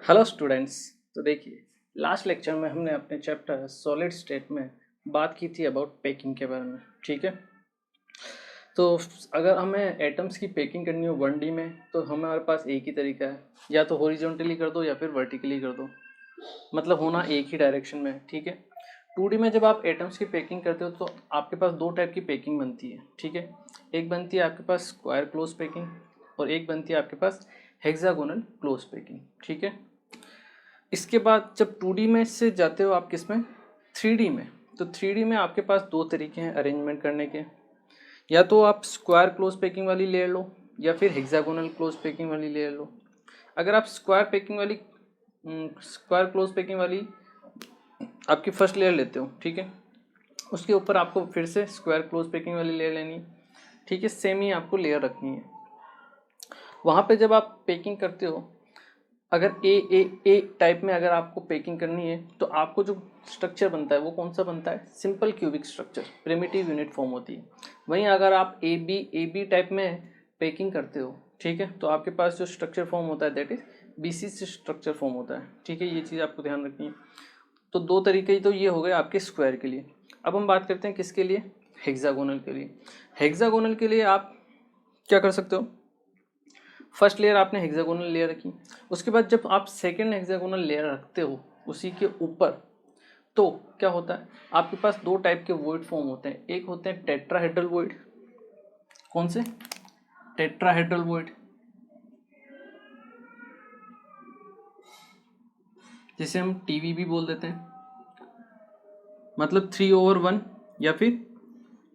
Hello students. तो देखिए, last lecture में हमने अपने चैप्टर सॉलिड स्टेट में बात की थी अबाउट पैकिंग के बारे में। ठीक है, तो अगर हमें एटम्स की पैकिंग करनी हो 1D में तो हमारे पास एक ही तरीका है, या तो हॉरिजॉन्टली कर दो या फिर वर्टिकली कर दो, मतलब होना एक ही डायरेक्शन में। ठीक है, 2D में जब आप एटम्स की पैकिंग करते हो तो आपके पास दो टाइप की पैकिंग बनती है। ठीक है, एक बनती है आपके पास स्क्वायर क्लोज पैकिंग और एक बनती है आपके पास हेक्सागोनल क्लोज पैकिंग। ठीक है, इसके बाद जब 2D में से जाते हो आप किस में, 3D में, तो 3D में आपके पास दो तरीके हैं अरेंजमेंट करने के, या तो आप स्क्वायर क्लोज पैकिंग वाली लेयर लो या फिर हेक्सागोनल क्लोज पैकिंग वाली लेयर लो। अगर आप स्क्वायर क्लोज पैकिंग वाली आपकी फर्स्ट लेयर लेते हो, ठीक है, उसके ऊपर आपको फिर से स्क्वायर क्लोज पैकिंग वाली लेयर लेनी है। ठीक है, सेम ही आपको लेयर रखनी है। वहाँ पे जब आप पैकिंग करते हो, अगर ए टाइप में अगर आपको पैकिंग करनी है तो आपको जो स्ट्रक्चर बनता है वो कौन सा बनता है, simple cubic structure, primitive unit form होती है। वहीं अगर आप ए बी टाइप में पैकिंग करते हो, ठीक है, तो आपके पास जो स्ट्रक्चर फॉर्म होता है दैट इज BC से स्ट्रक्चर फॉर्म होता है। ठीक है, ये चीज़ आपको ध्यान रखनी है। तो दो तरीके तो ये हो गए आपके स्क्वायर के लिए। अब हम बात करते हैं किसके लिए, हेक्सागोनल के लिए। हेक्सागोनल के लिए आप क्या कर सकते हो, फर्स्ट लेयर आपने हेक्सागोनल लेयर रखी, उसके बाद जब आप सेकेंड हेक्सागोनल लेयर रखते हो उसी के ऊपर, तो क्या होता है, आपके पास दो टाइप के वॉइड फॉर्म होते हैं। एक होते हैं टेट्राहेड्रल वॉइड, कौन से, टेट्राहेड्रल वॉइड, जिसे हम टीवी भी बोल देते हैं, मतलब 3/1 या फिर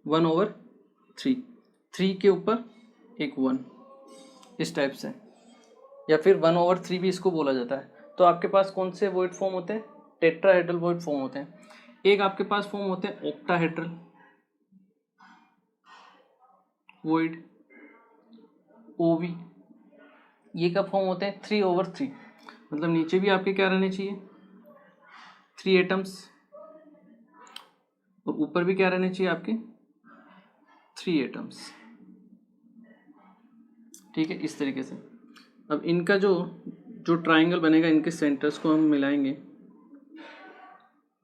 1/3, 3 के ऊपर एक 1, इस टाइप से, या फिर 1/3 भी इसको बोला जाता है। तो आपके पास कौन से वॉइड फॉर्म होते हैं, टेट्राहेड्रल वॉइड फॉर्म होते हैं। एक आपके पास फॉर्म होते हैं ऑक्टाहेड्रल वॉइड, ओवी। ये कब फॉर्म होते हैं, 3/3, मतलब नीचे भी आपके क्या रहने चाहिए, 3 एटम्स, और ऊपर भी क्या रहने चाहिए आपके 3 एटम्स। ठीक है, इस तरीके से। अब इनका जो ट्राइंगल बनेगा, इनके सेंटर्स को हम मिलाएंगे,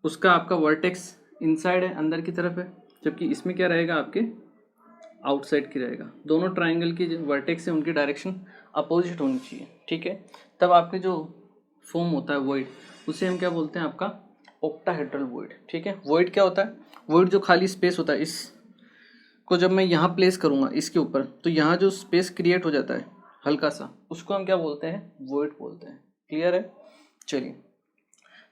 उसका आपका वर्टेक्स इनसाइड है, अंदर की तरफ है, जबकि इसमें क्या रहेगा आपके आउटसाइड की रहेगा। दोनों ट्राइंगल की जो वर्टेक्स है उनकी डायरेक्शन अपोजिट होनी चाहिए। ठीक है, तब आपके जो फॉर्म होता है वॉइड, उसे हम क्या बोलते हैं, आपका ऑक्टाहेड्रल वॉइड। ठीक है, वॉइड क्या होता है, वॉइड जो खाली स्पेस होता है, इस को जब मैं यहाँ प्लेस करूँगा इसके ऊपर, तो यहाँ जो स्पेस क्रिएट हो जाता है हल्का सा, उसको हम क्या बोलते हैं, वॉइड बोलते हैं। क्लियर है, चलिए।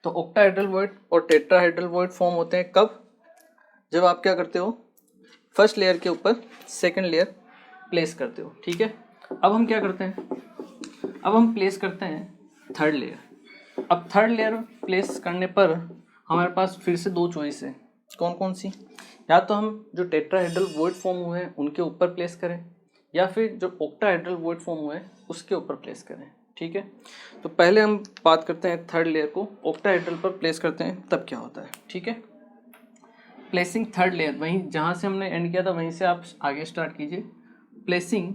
तो ऑक्टाहेड्रल वॉइड और टेट्राहेड्रल वॉइड फॉर्म होते हैं कब, जब आप क्या करते हो, फर्स्ट लेयर के ऊपर सेकंड लेयर प्लेस करते हो। ठीक है, अब हम क्या करते हैं, अब हम प्लेस करते हैं थर्ड लेयर। अब थर्ड लेयर प्लेस करने पर हमारे पास फिर से दो चॉइस है, कौन कौन सी, या तो हम जो टेट्राहेड्रल वॉइड फॉर्म हुए हैं उनके ऊपर प्लेस करें, या फिर जो ऑक्टाहेड्रल वॉइड फॉर्म हुए हैं उसके ऊपर प्लेस करें। ठीक है, तो पहले हम बात करते हैं थर्ड लेयर को ऑक्टाहेड्रल पर प्लेस करते हैं तब क्या होता है। ठीक है, प्लेसिंग थर्ड लेयर, वहीं जहाँ से हमने एंड किया था वहीं से आप आगे स्टार्ट कीजिए। Placing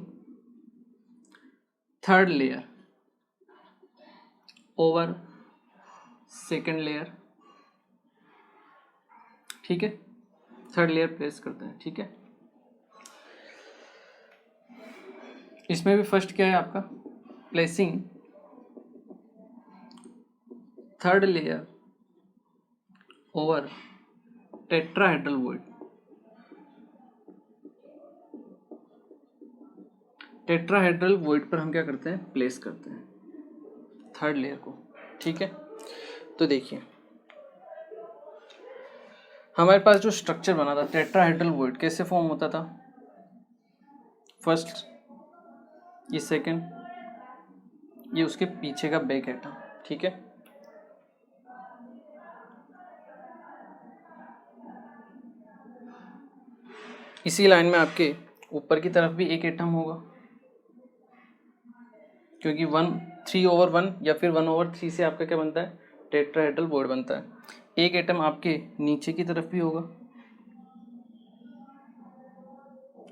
third layer over second layer. ठीक है, थर्ड लेयर प्लेस करते हैं। ठीक है, इसमें भी फर्स्ट क्या है आपका, placing third layer over tetrahedral void. Tetrahedral void पर हम क्या करते हैं, प्लेस करते हैं थर्ड लेयर को। ठीक है, तो देखिए हमारे पास जो स्ट्रक्चर बना था टेट्राहेड्रल वॉइड कैसे फॉर्म होता था, फर्स्ट ये सेकंड, ये उसके पीछे का बैक एटम। ठीक है, इसी लाइन में आपके ऊपर की तरफ भी एक एटम होगा, क्योंकि 3/1 या फिर 1/3 से आपका क्या बनता है, टेट्राहेड्रल वॉइड बनता है। एक एटम आपके नीचे की तरफ भी होगा।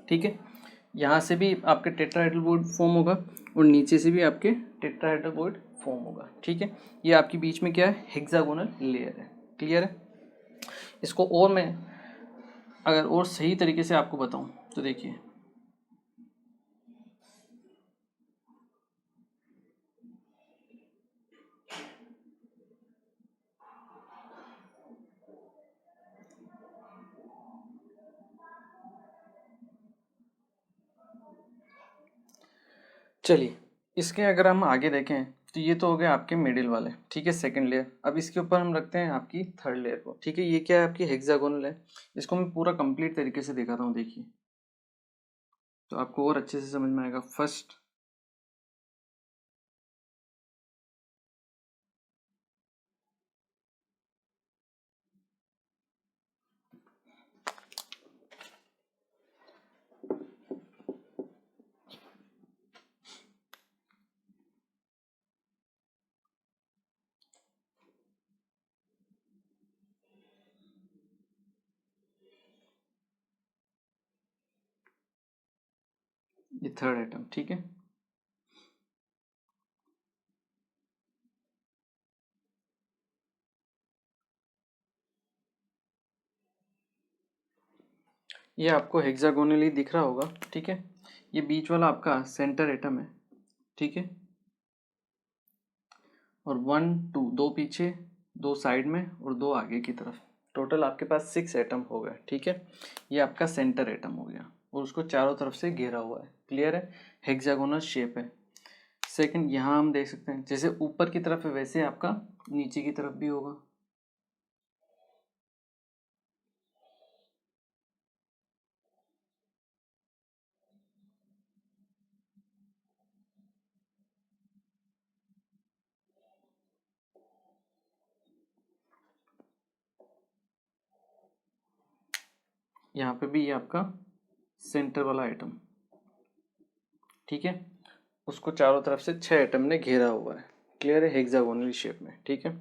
ठीक है, यहाँ से भी आपके टेट्राहेड्रल वॉइड फॉर्म होगा और नीचे से भी आपके टेट्राहेड्रल वॉइड फॉर्म होगा। ठीक है, ये आपकी बीच में क्या है, हेक्सागोनल लेयर है। क्लियर है। इसको और मैं अगर और सही तरीके से आपको बताऊं तो देखिए, चलिए इसके अगर हम आगे देखें तो ये तो हो गया आपके मिडिल वाले, ठीक है, सेकंड लेयर। अब इसके ऊपर हम रखते हैं आपकी थर्ड लेयर को। ठीक है, ये क्या है, आपकी हेक्सागोनल है। इसको मैं पूरा कंप्लीट तरीके से दिखाता हूँ, देखिए तो आपको और अच्छे से समझ में आएगा। फर्स्ट, ये थर्ड आइटम। ठीक है, ये आपको हेक्सागोनली दिख रहा होगा। ठीक है, ये बीच वाला आपका सेंटर एटम है। ठीक है, और 1 2 दो पीछे, दो साइड में और दो आगे की तरफ, टोटल आपके पास 6 एटम हो गए। ठीक है, ये आपका सेंटर एटम हो गया और उसको चारों तरफ से घेरा हुआ है। क्लियर है, हेक्सागोनल शेप है। सेकंड, यहाँ हम देख सकते हैं जैसे ऊपर की तरफ है वैसे आपका नीचे की तरफ भी होगा। यहाँ पे भी ये आपका सेंटर वाला आइटम। ठीक है, उसको चारों तरफ से 6 एटम ने घेरा हुआ है। क्लियर है, हेक्सागोनल शेप में। ठीक है,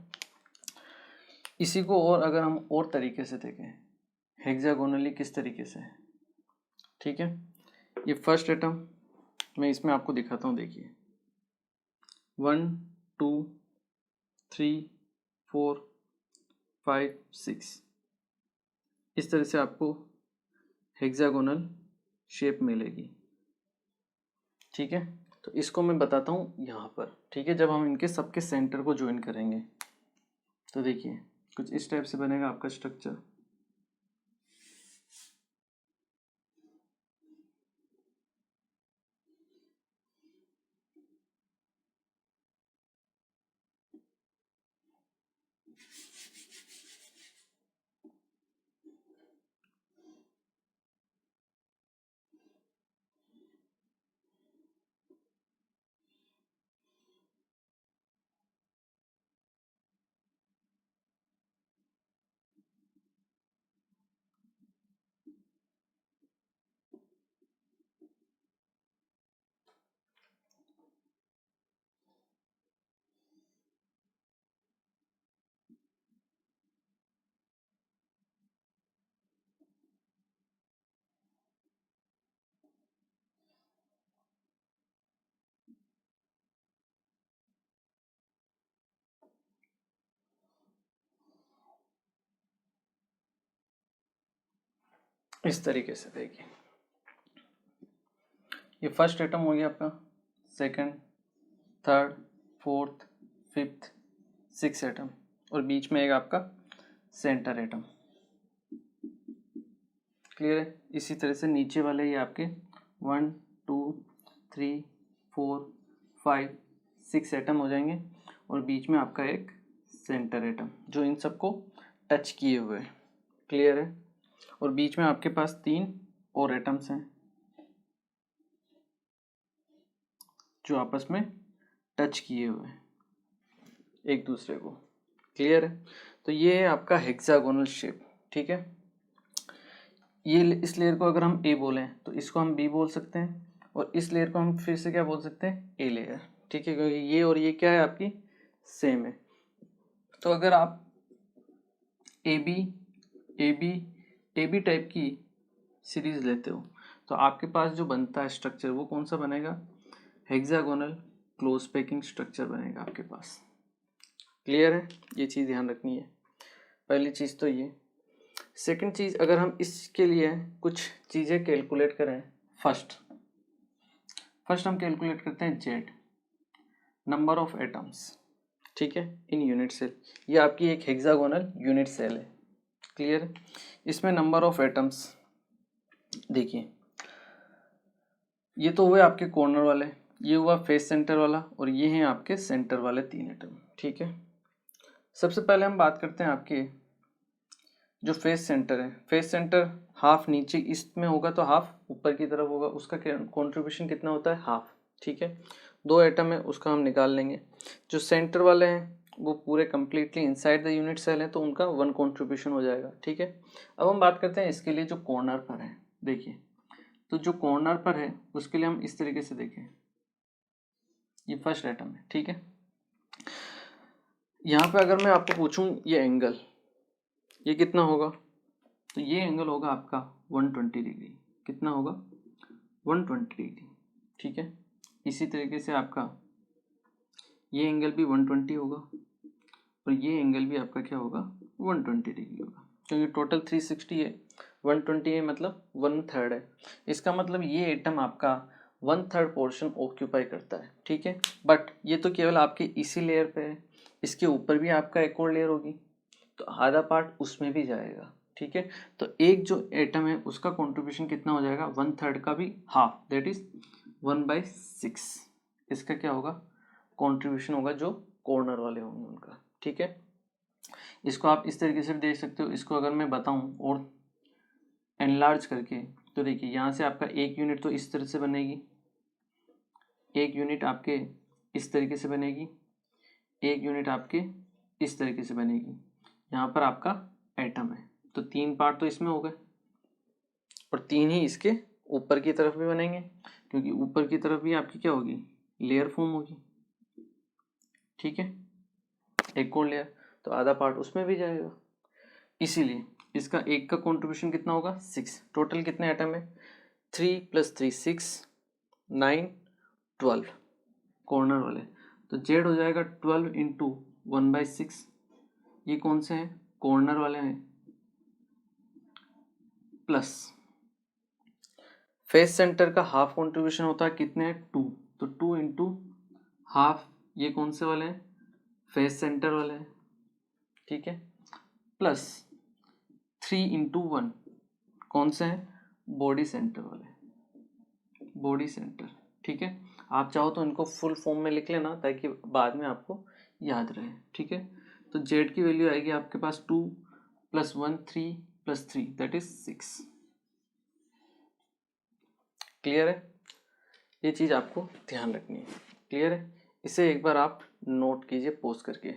इसी को और अगर हम और तरीके से देखें, हेक्सागोनली किस तरीके से है। ठीक है, ये फर्स्ट एटम मैं इसमें आपको दिखाता हूँ, देखिए 1 2 3 4 5 6, इस तरह से आपको हेक्सागोनल शेप मिलेगी। ठीक है, तो इसको मैं बताता हूँ यहाँ पर। ठीक है, जब हम इनके सबके सेंटर को ज्वाइन करेंगे तो देखिए कुछ इस टाइप से बनेगा आपका स्ट्रक्चर। इस तरीके से देखिए, ये फर्स्ट एटम हो गया आपका, second, third, fourth, fifth, six atom, और बीच में एक आपका सेंटर एटम। क्लियर है, इसी तरह से नीचे वाले ये आपके 1 2 3 4 5 6 एटम हो जाएंगे और बीच में आपका एक सेंटर एटम जो इन सबको टच किए हुए है। क्लियर है, और बीच में आपके पास 3 और एटम्स हैं जो आपस में टच किए हुए हैं एक दूसरे को। क्लियर है, तो ये है आपका हेक्सागोनल शेप। ठीक है, ये इस लेयर को अगर हम ए बोलें तो इसको हम बी बोल सकते हैं, और इस लेयर को हम फिर से क्या बोल सकते हैं, ए लेयर। ठीक है, क्योंकि ये और ये क्या है आपकी सेम है। तो अगर आप A B A B A B type की सीरीज लेते हो तो आपके पास जो बनता है स्ट्रक्चर वो कौन सा बनेगा, हेक्सागोनल क्लोज पैकिंग स्ट्रक्चर बनेगा आपके पास। क्लियर है, ये चीज़ ध्यान रखनी है, पहली चीज़ तो ये। सेकंड चीज़, अगर हम इसके लिए कुछ चीज़ें कैलकुलेट करें, फर्स्ट हम कैलकुलेट करते हैं जेड, नंबर ऑफ एटम्स, ठीक है, इन यूनिट सेल। ये आपकी एक हेक्सागोनल यूनिट सेल है। क्लियर है, इसमें नंबर ऑफ एटम्स देखिए, ये तो हुए आपके कॉर्नर वाले, ये हुआ फेस सेंटर वाला, और ये हैं आपके सेंटर वाले 3 एटम। ठीक है, सबसे पहले हम बात करते हैं आपके जो फेस सेंटर है। फेस सेंटर हाफ नीचे इसमें होगा तो हाफ ऊपर की तरफ होगा, उसका कंट्रीब्यूशन कितना होता है, हाफ। ठीक है, 2 एटम है, उसका हम निकाल लेंगे। जो सेंटर वाले हैं वो पूरे completely inside the unit cell है, तो उनका 1 कंट्रीब्यूशन हो जाएगा। ठीक है, अब हम बात करते हैं इसके लिए जो कॉर्नर पर है। देखिए, तो जो कॉर्नर पर है उसके लिए हम इस तरीके से देखें, ये फर्स्ट एटम है। ठीक है, यहाँ पे अगर मैं आपको पूछूं ये एंगल, ये कितना होगा, तो ये एंगल होगा आपका 120 डिग्री। कितना होगा, 120 डिग्री। ठीक है, इसी तरीके से आपका ये एंगल भी 120 होगा, और ये एंगल भी आपका क्या होगा, 120 डिग्री होगा, क्योंकि टोटल 360 है, 120 है मतलब 1/3 है। इसका मतलब ये एटम आपका 1/3 पोर्शन ऑक्यूपाई करता है। ठीक है, बट ये तो केवल आपके इसी लेयर पे है, इसके ऊपर भी आपका एक और लेयर होगी, तो आधा पार्ट उसमें भी जाएगा। ठीक है, तो एक जो एटम है उसका कॉन्ट्रीब्यूशन कितना हो जाएगा, 1/3 का भी हाफ, दैट इज 1/6 इसका क्या होगा, कॉन्ट्रीब्यूशन होगा, जो कॉर्नर वाले होंगे उनका। ठीक है, इसको आप इस तरीके से देख सकते हो। इसको अगर मैं बताऊं और एनलार्ज करके, तो देखिए यहाँ से आपका एक यूनिट तो इस तरह से बनेगी, एक यूनिट आपके इस तरीके से बनेगी, एक यूनिट आपके इस तरीके से बनेगी। यहाँ पर आपका एटम है, तो 3 पार्ट तो इसमें हो गए, और 3 ही इसके ऊपर की तरफ भी बनेंगे, क्योंकि ऊपर की तरफ भी आपकी क्या होगी, लेयर फॉर्म होगी। ठीक है, एक और लेयर, तो आधा पार्ट उसमें भी जाएगा, इसीलिए इसका एक का कंट्रीब्यूशन कितना होगा, 6। टोटल कितने एटम है, 3 + 3 6 9 12 कॉर्नर वाले, तो जेड हो जाएगा 12 × 1/6। ये कौन से हैं, कॉर्नर वाले हैं, प्लस फेस सेंटर का हाफ कंट्रीब्यूशन होता है कितने, 2, तो 2 × हाफ, ये कौन से वाले हैं, फेस सेंटर वाले हैं। ठीक है, प्लस 3 × 1 कौन से हैं, बॉडी सेंटर वाले, बॉडी सेंटर। ठीक है, आप चाहो तो इनको फुल फॉर्म में लिख लेना ताकि बाद में आपको याद रहे। ठीक है, तो जेड की वैल्यू आएगी आपके पास 2 + 1 3 + 3 दैट इज 6। क्लियर है, ये चीज़ आपको ध्यान रखनी है। क्लियर है, इसे एक बार आप नोट कीजिए पोस्ट करके।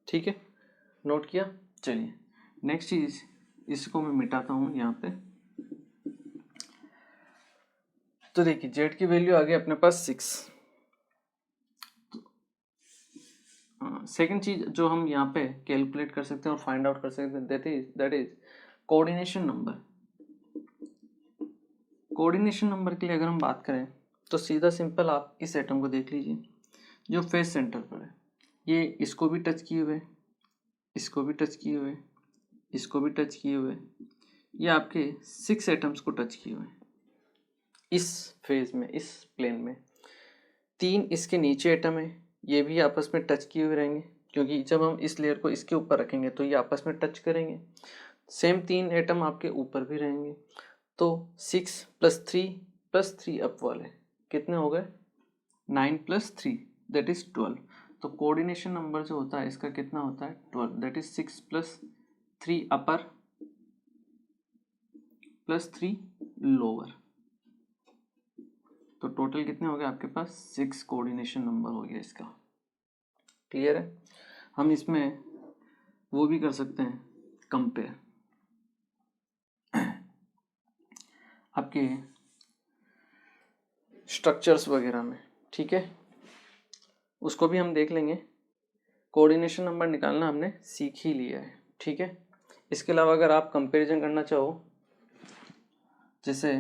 ठीक है, नोट किया, चलिए नेक्स्ट चीज़, इसको मैं मिटाता हूँ यहाँ पे। तो देखिए जेड की वैल्यू आ गई अपने पास 6। सेकंड चीज जो हम यहाँ पे कैलकुलेट कर सकते हैं और फाइंड आउट कर सकते हैं, that is coordination number. Coordination number के लिए अगर हम बात करें तो सीधा सिंपल आप इस एटम को देख लीजिए जो फेस सेंटर पर है, ये इसको भी टच किए हुए, इसको भी टच किए हुए, इसको भी टच किए हुए, ये आपके 6 एटम्स को टच किए हुए इस फेज में, इस प्लेन में। 3 इसके नीचे एटम है, ये भी आपस में टच किए हुए रहेंगे, क्योंकि जब हम इस लेयर को इसके ऊपर रखेंगे तो ये आपस में टच करेंगे। सेम 3 एटम आपके ऊपर भी रहेंगे, तो 6 + 3 + 3 अप वाले कितने हो गए, 9 + 3 दैट इज 12। तो कोऑर्डिनेशन नंबर जो होता है इसका कितना होता है, 12, दैट इज 6 + 3 अपर + 3 लोअर, तो टोटल कितने हो गए आपके पास, 6 कोऑर्डिनेशन नंबर हो गया इसका। क्लियर है, हम इसमें वो भी कर सकते हैं कंपेयर, आपके स्ट्रक्चर्स वगैरह में। ठीक है, उसको भी हम देख लेंगे। कोऑर्डिनेशन नंबर निकालना हमने सीख ही लिया है। ठीक है, इसके अलावा अगर आप कंपैरिजन करना चाहो, जैसे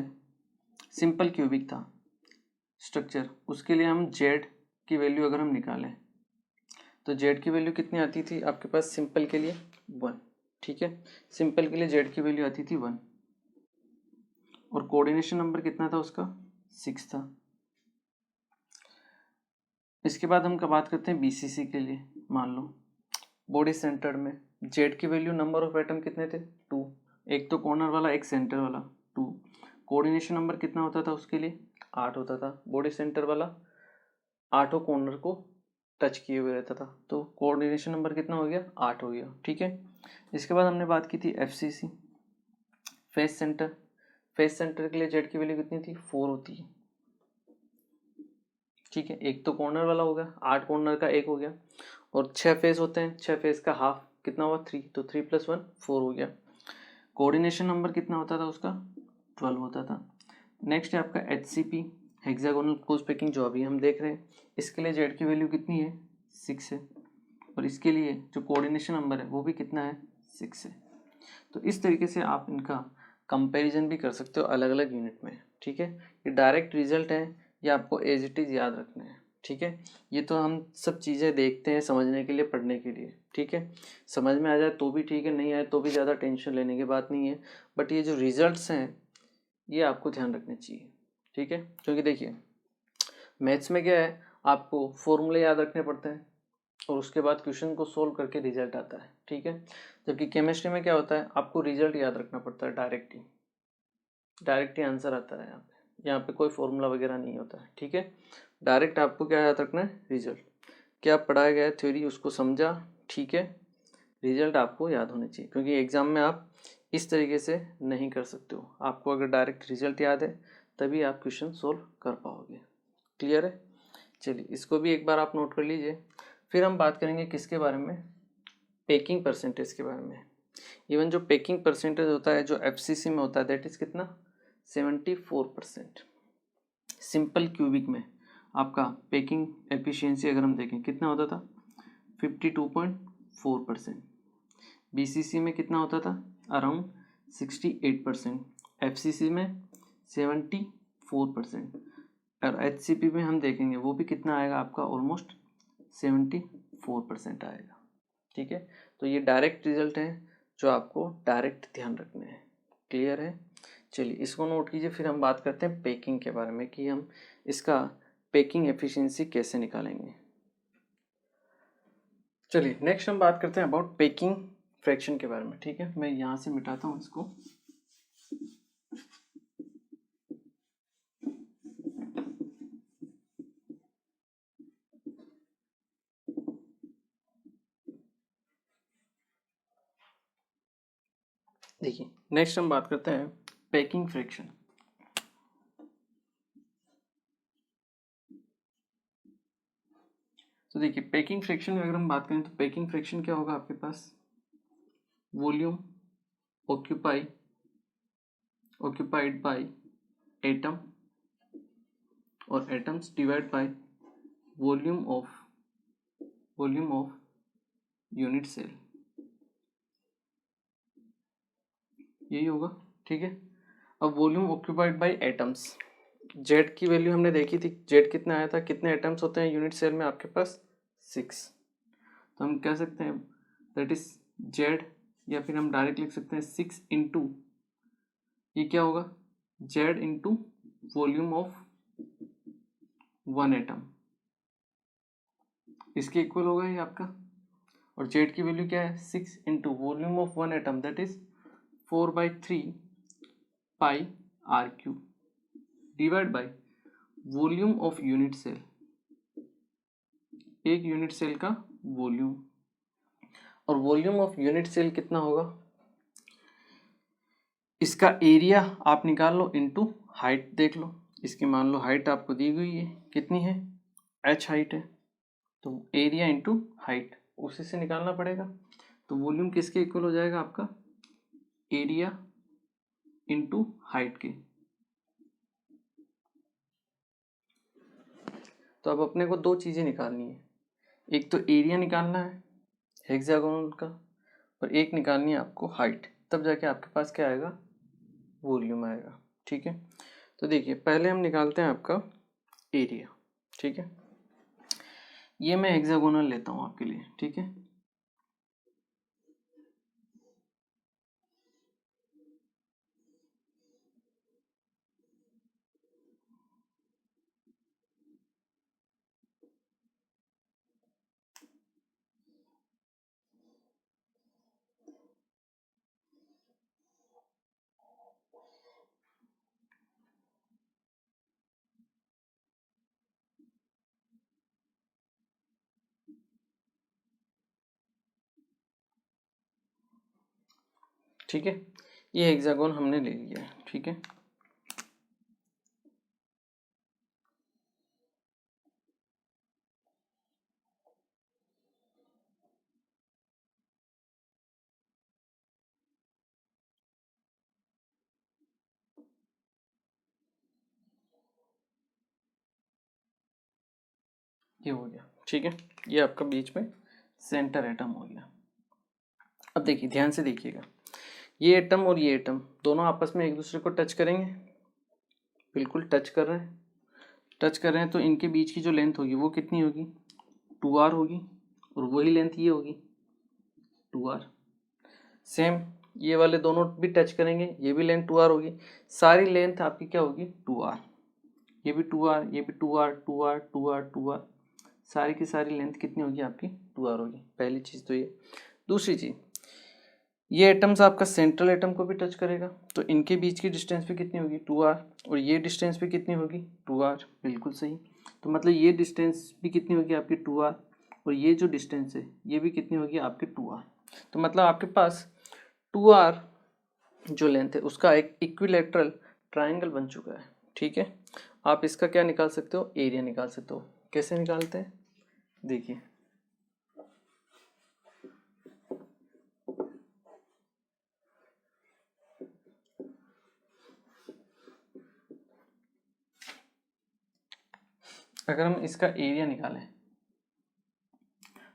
सिंपल क्यूबिक था, स्ट्रक्चर, उसके लिए हम जेड की वैल्यू अगर हम निकालें तो जेड की वैल्यू कितनी आती थी आपके पास सिंपल के लिए 1, ठीक है। सिंपल के लिए जेड की वैल्यू आती थी 1 और कोऑर्डिनेशन नंबर कितना था उसका 6 था। इसके बाद हम बात करते हैं बीसीसी के लिए। मान लो बॉडी सेंटर में जेड की वैल्यू नंबर ऑफ एटम कितने थे 2, एक तो कॉर्नर वाला एक सेंटर वाला 2। कोऑर्डिनेशन नंबर कितना होता था उसके लिए 8 होता था। बॉडी सेंटर वाला 8 कॉर्नर को टच किए हुए रहता था, तो कोऑर्डिनेशन नंबर कितना हो गया 8 हो गया, ठीक है। इसके बाद हमने बात की थी FCC face centre. Face centre के लिए जेड की वैल्यू कितनी थी 4 होती है, ठीक है। एक तो कॉर्नर वाला हो गया, 8 कॉर्नर का एक हो गया और 6 फेस होते हैं, 6 फेस का हाफ कितना हुआ 3, तो 3 + 1 4 हो गया। कोऑर्डिनेशन नंबर कितना होता था उसका 12 होता था। नेक्स्ट है आपका HCP हेक्सागोनल क्लोज पैकिंग, जो अभी हम देख रहे हैं। इसके लिए जेड की वैल्यू कितनी है 6 है और इसके लिए जो कोऑर्डिनेशन नंबर है वो भी कितना है 6 है। तो इस तरीके से आप इनका कंपैरिजन भी कर सकते हो अलग अलग यूनिट में, ठीक है। ये डायरेक्ट रिजल्ट है, ये आपको एज इट इज़ याद रखना है, ठीक है। ये तो हम सब चीज़ें देखते हैं समझने के लिए, पढ़ने के लिए, ठीक है। समझ में आ जाए तो भी ठीक है, नहीं आए तो भी ज़्यादा टेंशन लेने की बात नहीं है। बट ये जो रिजल्ट्स हैं ये आपको ध्यान रखने चाहिए, ठीक है। क्योंकि देखिए मैथ्स में क्या है, आपको फॉर्मूले याद रखने पड़ते हैं और उसके बाद क्वेश्चन को सोल्व करके रिजल्ट आता है, ठीक है। जबकि केमिस्ट्री में क्या होता है, आपको रिजल्ट याद रखना पड़ता है, डायरेक्ट ही आंसर आता है। यहाँ पे कोई फॉर्मूला वगैरह नहीं होता है, ठीक है। डायरेक्ट आपको क्या याद रखना है रिजल्ट, क्या पढ़ाया गया है थ्योरी उसको समझा, ठीक है। रिजल्ट आपको याद होने चाहिए क्योंकि एग्जाम में आप इस तरीके से नहीं कर सकते हो। आपको अगर डायरेक्ट रिजल्ट याद है तभी आप क्वेश्चन सोल्व कर पाओगे। क्लियर है, चलिए इसको भी एक बार आप नोट कर लीजिए। फिर हम बात करेंगे किसके बारे में, पैकिंग परसेंटेज के बारे में। इवन जो पैकिंग परसेंटेज होता है जो एफसीसी में होता है दैट इज कितना 74%। सिंपल क्यूबिक में आपका पैकिंग एफिशिएंसी अगर हम देखें कितना होता था 52.4%। बीसीसी में कितना होता था अराउंड 68%। एफसीसी में 74% और एचसीपी में हम देखेंगे वो भी कितना आएगा आपका ऑलमोस्ट 74% आएगा, ठीक है। तो ये डायरेक्ट रिजल्ट है जो आपको डायरेक्ट ध्यान रखने हैं। क्लियर है, चलिए इसको नोट कीजिए। फिर हम बात करते हैं पैकिंग के बारे में कि हम इसका पैकिंग एफिशिएंसी कैसे निकालेंगे। चलिए नेक्स्ट हम बात करते हैं अबाउट पैकिंग फ्रैक्शन के बारे में, ठीक है। मैं यहाँ से मिटाता हूँ इसको। देखिए नेक्स्ट हम बात करते हैं पैकिंग फ्रैक्शन। तो देखिए पैकिंग फ्रैक्शन में अगर हम बात करें तो पैकिंग फ्रैक्शन क्या होगा आपके पास, वॉल्यूम occupied बाय एटम और atoms divide by volume of unit cell, यही होगा, ठीक है। अब volume occupied by atoms, Z की वैल्यू हमने देखी थी, जेड कितना आया था, कितने एटम्स होते हैं यूनिट सेल में आपके पास 6। तो हम कह सकते हैं दैट इज जेड, या फिर हम डायरेक्ट लिख सकते हैं 6 इंटू ये क्या होगा Z into volume of 1 atom, इसके इक्वल होगा ये आपका। और जेड की वैल्यू क्या है 6 into volume of 1 atom that is 4/3 pi r cube divide by volume of unit cell, एक यूनिट सेल का वॉल्यूम। और वॉल्यूम ऑफ यूनिट सेल कितना होगा, इसका एरिया आप निकाल लो इनटू हाइट देख लो। इसकी मान लो हाइट आपको दी हुई है, कितनी है h हाइट है, तो एरिया इनटू हाइट उसी से निकालना पड़ेगा। तो वॉल्यूम किसके इक्वल हो जाएगा आपका एरिया इनटू हाइट के। तो अब अपने को दो चीज़ें निकालनी है, एक तो एरिया निकालना है हेक्सागोनल का और एक निकालनी है आपको हाइट, तब जाके आपके पास क्या आएगा वॉल्यूम आएगा, ठीक है। तो देखिए पहले हम निकालते हैं आपका एरिया। ठीक है, ये मैं हेक्सागोनल लेता हूँ आपके लिए। ठीक है, ठीक है, ये हेक्सागोन हमने ले लिया है। ठीक है, ये हो गया। ठीक है, ये आपका बीच में सेंटर एटम हो गया। अब देखिए, ध्यान से देखिएगा, ये एटम और ये एटम दोनों आपस में एक दूसरे को टच करेंगे, बिल्कुल टच कर रहे हैं। टच कर रहे हैं तो इनके बीच की जो लेंथ होगी वो कितनी होगी, 2r होगी, और वही लेंथ ये होगी 2r। सेम ये वाले दोनों भी टच करेंगे, ये भी लेंथ 2r होगी। सारी लेंथ आपकी क्या होगी, 2r। ये भी 2r, ये भी 2r, 2r, 2r, 2r, सारी की सारी लेंथ कितनी होगी आपकी, 2r होगी। पहली चीज़ तो ये। दूसरी चीज़, ये एटम्स आपका सेंट्रल एटम को भी टच करेगा, तो इनके बीच की डिस्टेंस भी कितनी होगी, 2r, और ये डिस्टेंस भी कितनी होगी, 2r। बिल्कुल सही। तो मतलब ये डिस्टेंस भी कितनी होगी आपकी, 2r, और ये जो डिस्टेंस है ये भी कितनी होगी आपकी, 2r। तो मतलब आपके पास 2r जो लेंथ है उसका एक इक्विलैटरल ट्राइंगल बन चुका है। ठीक है, आप इसका क्या निकाल सकते हो, एरिया निकाल सकते हो। कैसे निकालते हैं, देखिए, अगर हम इसका एरिया निकालें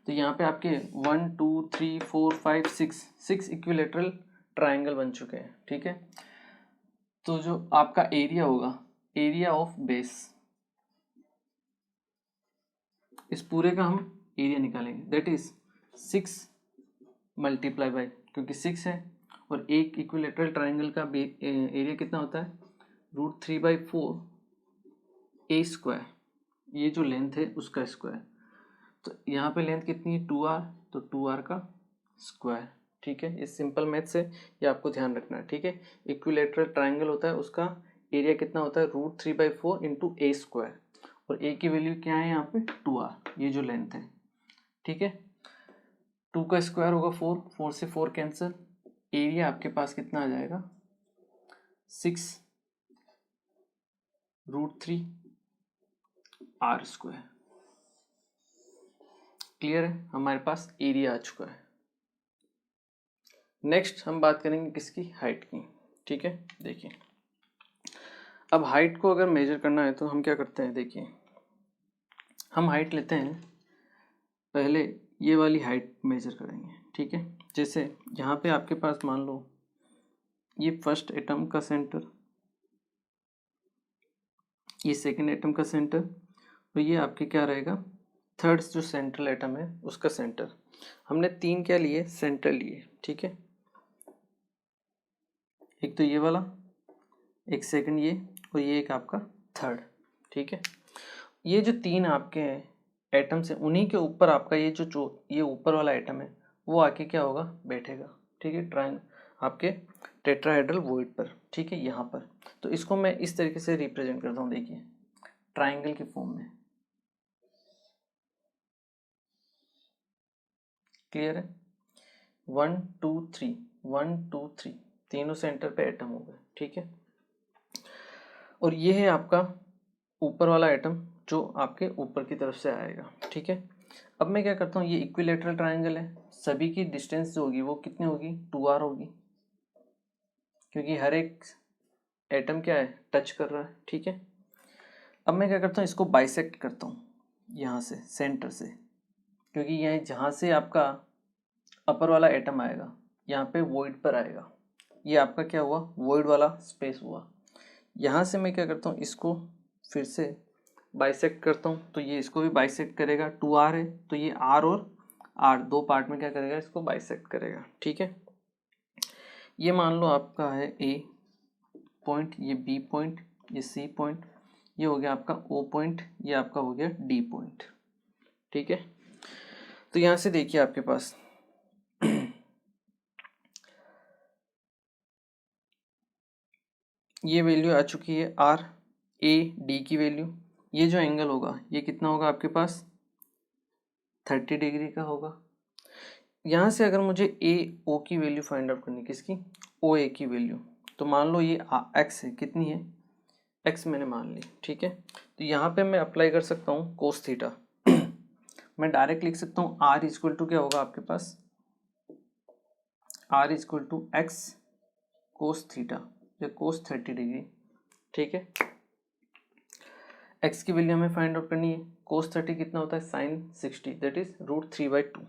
तो यहाँ पे आपके 1 2 3 4 5 6 इक्विलैटरल ट्राइंगल बन चुके हैं। ठीक है, तो जो आपका एरिया होगा, एरिया ऑफ बेस, इस पूरे का हम एरिया निकालेंगे, दैट इज 6 मल्टीप्लाई बाई, क्योंकि 6 है, और एक इक्विलैटरल ट्राइंगल का एरिया कितना होता है, √3/4 ए स्क्वायर, ये जो लेंथ है उसका स्क्वायर। तो यहाँ पे लेंथ कितनी है, 2r, तो 2r का स्क्वायर। ठीक है, इस सिंपल मैथ से ये आपको ध्यान रखना है। ठीक है, इक्विलैटरल ट्राइंगल होता है, उसका एरिया कितना होता है, √3/4 इंटू ए स्क्वायर, और ए की वैल्यू क्या है यहाँ पे, 2r, ये जो लेंथ है। ठीक है, 2 का स्क्वायर होगा 4, 4 से 4 कैंसिल, एरिया आपके पास कितना आ जाएगा, 6√3r²। क्लियर है, हमारे पास एरिया आ चुका है। नेक्स्ट हम बात करेंगे किसकी, हाइट की। ठीक है, देखिए, अब हाइट को अगर मेजर करना है तो हम क्या करते हैं, देखिए, हम हाइट लेते हैं, पहले ये वाली हाइट मेजर करेंगे। ठीक है, जैसे यहाँ पे आपके पास मान लो ये फर्स्ट एटम का सेंटर, ये सेकंड एटम का सेंटर, और ये आपके क्या रहेगा, थर्ड जो सेंट्रल एटम है उसका सेंटर। हमने 3 क्या लिए, सेंटर लिए। ठीक है, एक तो ये वाला, एक सेकंड ये, और ये एक आपका थर्ड। ठीक है, ये जो 3 आपके हैं एटम्स हैं, उन्हीं के ऊपर आपका ये ये ऊपर वाला एटम है वो आके क्या होगा, बैठेगा। ठीक है, आपके टेट्राहेड्रल वॉइड पर। ठीक है, यहाँ पर। तो इसको मैं इस तरीके से रिप्रेजेंट करता हूँ, देखिए, ट्राइंगल के फॉर्म में। क्लियर है, 1 2 3, 1 2 3, तीनों सेंटर पे एटम हो गए। ठीक है, और ये है आपका ऊपर वाला एटम जो आपके ऊपर की तरफ से आएगा। ठीक है, अब मैं क्या करता हूँ, ये इक्विलैटरल ट्राइंगल है, सभी की डिस्टेंस जो होगी वो कितनी होगी, 2r होगी, क्योंकि हर एक एटम क्या है, टच कर रहा है। ठीक है, अब मैं क्या करता हूँ, इसको बाइसेक्ट करता हूँ यहाँ से, सेंटर से, क्योंकि यह जहाँ से आपका अपर वाला एटम आएगा यहाँ पे वॉइड पर आएगा, ये आपका क्या हुआ, वॉइड वाला स्पेस हुआ। यहाँ से मैं क्या करता हूँ, इसको फिर से बाइसेक्ट करता हूँ तो ये इसको भी बाइसेक्ट करेगा, 2r है तो ये r और r दो पार्ट में क्या करेगा, इसको बाइसेक्ट करेगा। ठीक है, ये मान लो आपका है a पॉइंट, ये b पॉइंट, ये c पॉइंट, ये हो गया आपका o पॉइंट, ये आपका हो गया d पॉइंट। ठीक है, तो यहाँ से देखिए आपके पास ये वैल्यू आ चुकी है आर ए डी की वैल्यू। ये जो एंगल होगा ये कितना होगा आपके पास, 30 डिग्री का होगा। यहाँ से अगर मुझे ए ओ की वैल्यू फाइंड आउट करनी, किसकी, ओ ए की वैल्यू, तो मान लो ये एक्स है, कितनी है, एक्स मैंने मान ली। ठीक है, तो यहाँ पे मैं अप्लाई कर सकता हूँ कोस थीटा मैं डायरेक्ट लिख सकता हूँ आर इक्वल टू क्या होगा आपके पास, r equal to x cos theta या कोस 30 डिग्री। ठीक है, एक्स की वैल्यू हमें फाइंड आउट करनी है, कोस 30 कितना होता है, साइन 60 दैट इज √3/2।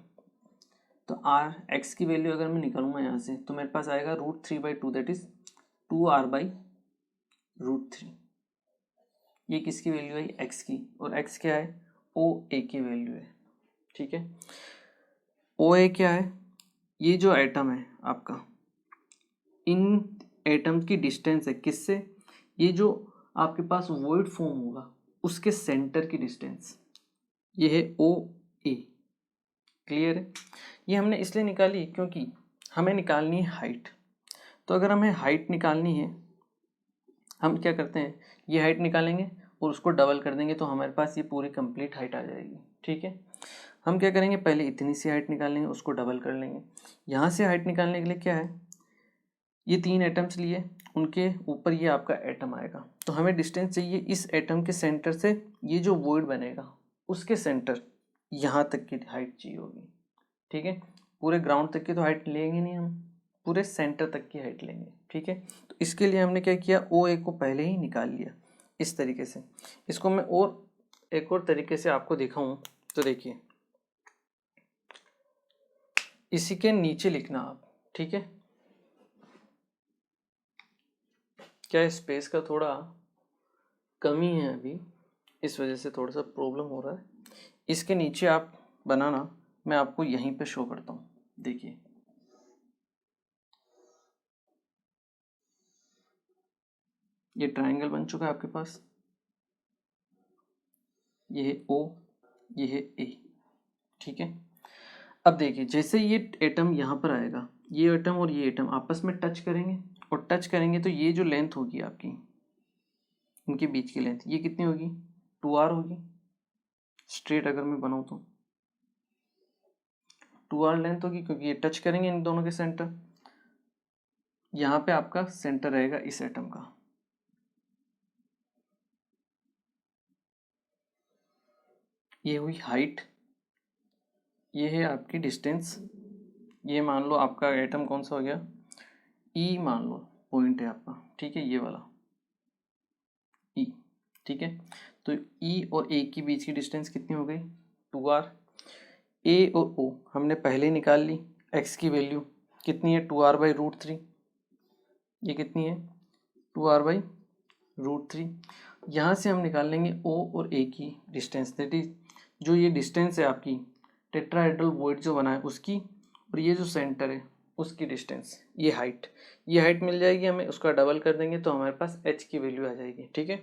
तो आर एक्स की वैल्यू अगर मैं निकालूंगा यहाँ से तो मेरे पास आएगा √3/2 दैट इज 2r/√3। ये किसकी वैल्यू है, एक्स की, और एक्स क्या है, ओ ए की वैल्यू है। ठीक है, ओ ए क्या है, ये जो एटम है आपका, इन एटम की डिस्टेंस है किससे, ये जो आपके पास वॉइड फॉर्म होगा उसके सेंटर की डिस्टेंस, ये है ओ ए। क्लियर है, ये हमने इसलिए निकाली क्योंकि हमें निकालनी है हाइट। तो अगर हमें हाइट निकालनी है, हम क्या करते हैं, ये हाइट निकालेंगे और उसको डबल कर देंगे तो हमारे पास ये पूरी कंप्लीट हाइट आ जाएगी। ठीक है, हम क्या करेंगे, पहले इतनी सी हाइट निकालेंगे, उसको डबल कर लेंगे। यहाँ से हाइट निकालने के लिए क्या है, ये 3 एटम्स लिए, उनके ऊपर ये आपका एटम आएगा, तो हमें डिस्टेंस चाहिए इस एटम के सेंटर से, ये जो वॉइड बनेगा उसके सेंटर यहाँ तक की हाइट चाहिए होगी। ठीक है, पूरे ग्राउंड तक की तो हाइट लेंगे नहीं हम, पूरे सेंटर तक की हाइट लेंगे। ठीक है, तो इसके लिए हमने क्या किया, ओ ए को पहले ही निकाल लिया इस तरीके से। इसको मैं और एक और तरीके से आपको दिखाऊं तो देखिए, इसी के नीचे लिखना आप। ठीक है, क्या स्पेस का थोड़ा कमी है अभी, इस वजह से थोड़ा सा प्रॉब्लम हो रहा है। इसके नीचे आप बनाना, मैं आपको यहीं पे शो करता हूँ। देखिए ये ट्रायंगल बन चुका है आपके पास, ये है ओ, ये है ए। ठीक है, अब देखिए जैसे ये एटम यहाँ पर आएगा, ये एटम और ये एटम आपस में टच करेंगे, और टच करेंगे तो ये जो लेंथ होगी आपकी, इनके बीच की लेंथ, ये कितनी होगी, 2r होगी। स्ट्रेट अगर मैं बनाऊँ तो 2r लेंथ होगी, क्योंकि ये टच करेंगे इन दोनों के सेंटर। यहाँ पे आपका सेंटर रहेगा इस एटम का। ये हुई हाइट, ये है आपकी डिस्टेंस। ये मान लो आपका एटम कौन सा हो गया, ई मान लो पॉइंट है आपका। ठीक है, ये वाला ई। ठीक है, तो ई और ए की बीच की डिस्टेंस कितनी हो गई, 2r। ए और ओ हमने पहले ही निकाल ली, एक्स की वैल्यू कितनी है, 2r/√3। ये कितनी है, 2r/√3। यहाँ से हम निकाल लेंगे ओ और ए की डिस्टेंस, दैट इज जो ये डिस्टेंस है आपकी टेट्राहेड्रल वॉइड जो बना है उसकी, और ये जो सेंटर है उसकी डिस्टेंस, ये हाइट मिल जाएगी हमें, उसका डबल कर देंगे तो हमारे पास एच की वैल्यू आ जाएगी। ठीक है,